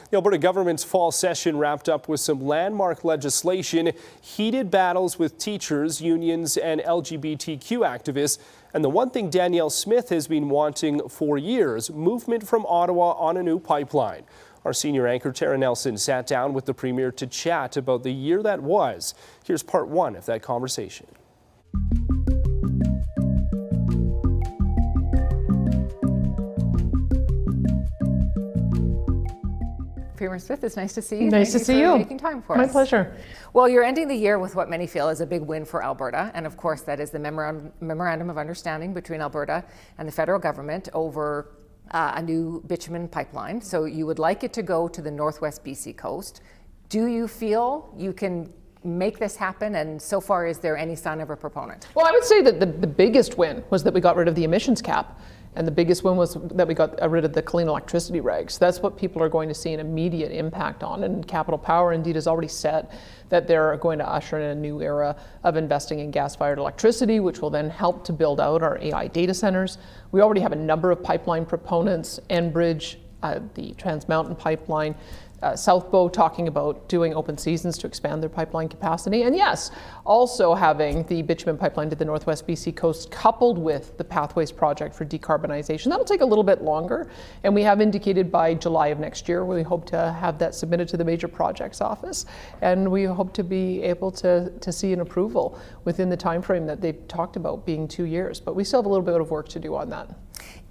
The Alberta government's fall session wrapped up with some landmark legislation, heated battles with teachers, unions, and LGBTQ activists. And the one thing Danielle Smith has been wanting for years, movement from Ottawa on a new pipeline. Our senior anchor, Tara Nelson, sat down with the Premier to chat about the year that was. Here's part one of that conversation. Premier Smith, it's nice to see you. Nice to see you. Making time for us. My pleasure. Well, you're ending the year with what many feel is a big win for Alberta, and of course that is the memorandum of understanding between Alberta and the federal government over a new bitumen pipeline. So you would like it to go to the northwest BC coast. Do you feel you can make this happen, and so far is there any sign of a proponent? Well, I would say that the biggest win was that we got rid of the emissions cap. And the biggest one was that we got rid of the clean electricity regs. That's what people are going to see an immediate impact on. And Capital Power indeed has already said that they're going to usher in a new era of investing in gas-fired electricity, which will then help to build out our AI data centers. We already have a number of pipeline proponents, Enbridge, the Trans Mountain pipeline, South Bow talking about doing open seasons to expand their pipeline capacity. And yes, also having the bitumen pipeline to the northwest BC coast coupled with the Pathways project for decarbonization. That'll take a little bit longer. And we have indicated by July of next year, we hope to have that submitted to the Major Projects Office. And we hope to be able to see an approval within the time frame that they've talked about, being 2 years. But we still have a little bit of work to do on that.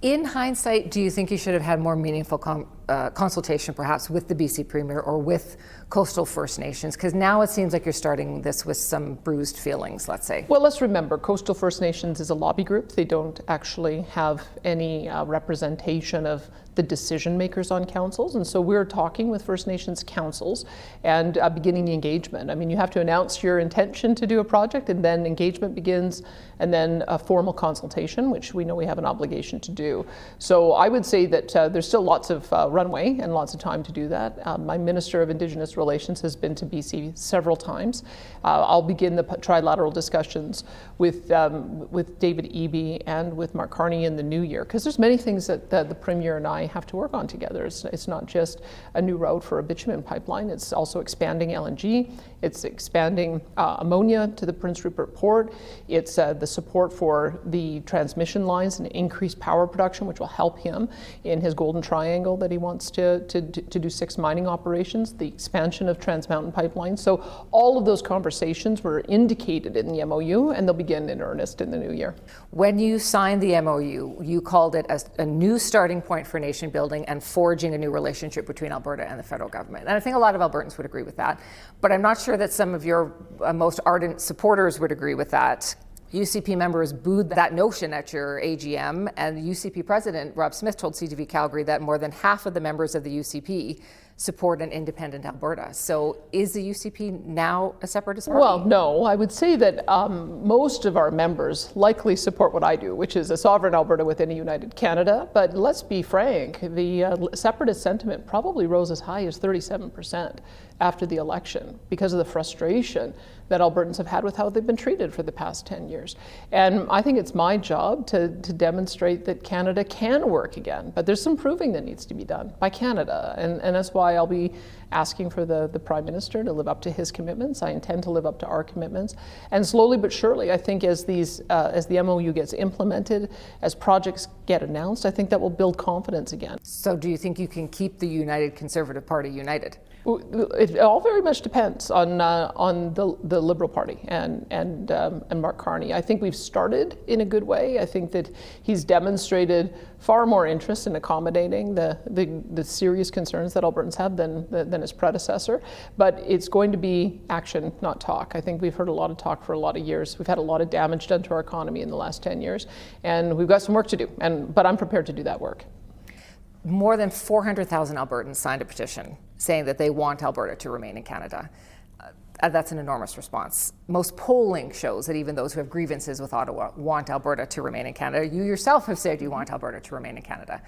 In hindsight, do you think you should have had more meaningful consultation perhaps with the BC Premier or with coastal First Nations? Because now it seems like you're starting this with some bruised feelings, let's say. Well, let's remember, coastal First Nations is a lobby group. They don't actually have any representation of the decision makers on councils. And so we're talking with First Nations councils and beginning the engagement. I mean, you have to announce your intention to do a project, and then engagement begins, and then a formal consultation, which we know we have an obligation to do. So I would say that there's still lots of runway and lots of time to do that. My Minister of Indigenous Relations has been to BC several times. I'll begin the trilateral discussions with David Eby and with Mark Carney in the new year, because there's many things that the Premier and I have to work on together. It's not just a new route for a bitumen pipeline, it's also expanding LNG, it's expanding ammonia to the Prince Rupert Port, it's the support for the transmission lines and increased power production, which will help him in his Golden Triangle that he wants to do 6 mining operations, the expansion of Trans Mountain pipeline. So all of those conversations were indicated in the MOU, and they'll begin in earnest in the new year. When you signed the MOU, you called it a new starting point for nation building and forging a new relationship between Alberta and the federal government. And I think a lot of Albertans would agree with that, but I'm not sure that some of your most ardent supporters would agree with that. UCP members booed that notion at your AGM, and UCP President Rob Smith told CTV Calgary that more than half of the members of the UCP support an independent Alberta. So is the UCP now a separatist party? Well, no. I would say that most of our members likely support what I do, which is a sovereign Alberta within a united Canada. But let's be frank, the separatist sentiment probably rose as high as 37% after the election because of the frustration that Albertans have had with how they've been treated for the past 10 years. And I think it's my job to demonstrate that Canada can work again, but there's some proving that needs to be done by Canada. And that's why I'll be asking for the Prime Minister to live up to his commitments. I intend to live up to our commitments. And slowly but surely, I think as the MOU gets implemented, as projects get announced, I think that will build confidence again. So do you think you can keep the United Conservative Party united? It all very much depends on the Liberal Party and Mark Carney. I think we've started in a good way. I think that he's demonstrated far more interest in accommodating the serious concerns that Albertans have than his predecessor. But it's going to be action, not talk. I think we've heard a lot of talk for a lot of years. We've had a lot of damage done to our economy in the last 10 years, and we've got some work to do. But I'm prepared to do that work. More than 400,000 Albertans signed a petition saying that they want Alberta to remain in Canada. That's an enormous response. Most polling shows that even those who have grievances with Ottawa want Alberta to remain in Canada. You yourself have said you want Alberta to remain in Canada.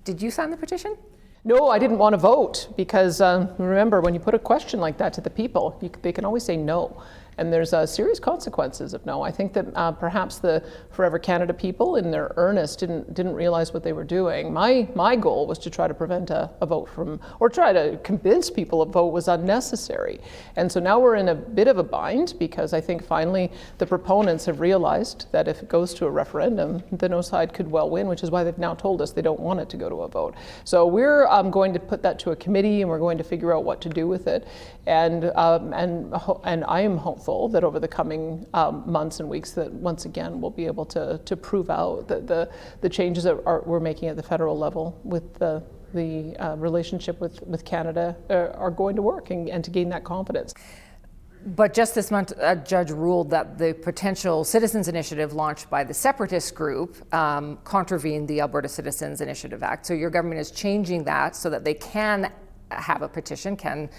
Did you sign the petition? No, I didn't want to vote because remember, when you put a question like that to the people, they can always say no. And there's serious consequences if no. I think that perhaps the Forever Canada people in their earnest didn't realize what they were doing. My goal was to try to prevent a vote from, or try to convince people a vote was unnecessary. And so now we're in a bit of a bind, because I think finally the proponents have realized that if it goes to a referendum, the no side could well win, which is why they've now told us they don't want it to go to a vote. So we're going to put that to a committee, and we're going to figure out what to do with it. And I am hopeful that over the coming months and weeks that once again we'll be able to prove out that the changes that we're making at the federal level with the relationship with Canada are going to work, and to gain that confidence. But just this month, a judge ruled that the potential citizens initiative launched by the separatist group contravened the Alberta Citizens Initiative Act. So your government is changing that so that they can have a petition, can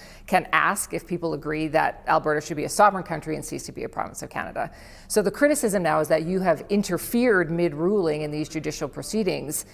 ask if people agree that Alberta should be a sovereign country and cease to be a province of Canada. So the criticism now is that you have interfered mid-ruling in these judicial proceedings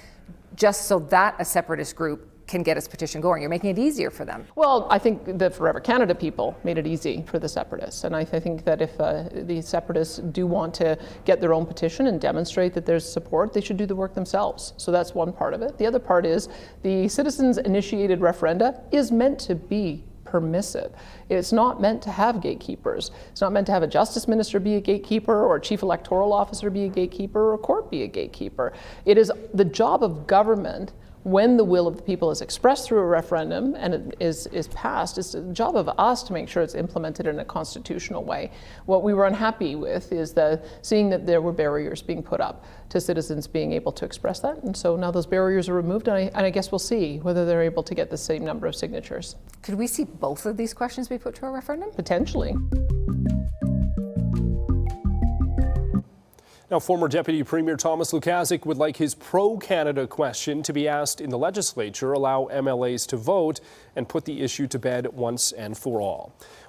just so that a separatist group can get its petition going. You're making it easier for them. Well, I think the Forever Canada people made it easy for the separatists. And I think that if the separatists do want to get their own petition and demonstrate that there's support, they should do the work themselves. So that's one part of it. The other part is the citizens-initiated referenda is meant to be permissive. It's not meant to have gatekeepers. It's not meant to have a justice minister be a gatekeeper, or a chief electoral officer be a gatekeeper, or a court be a gatekeeper. It is the job of government, when the will of the people is expressed through a referendum and it is passed, it's the job of us to make sure it's implemented in a constitutional way. What we were unhappy with is seeing that there were barriers being put up to citizens being able to express that. And so now those barriers are removed, and I guess we'll see whether they're able to get the same number of signatures. Could we see both of these questions be put to a referendum? Potentially. Now, former Deputy Premier Thomas Lukaszuk would like his pro-Canada question to be asked in the legislature, allow MLAs to vote, and put the issue to bed once and for all.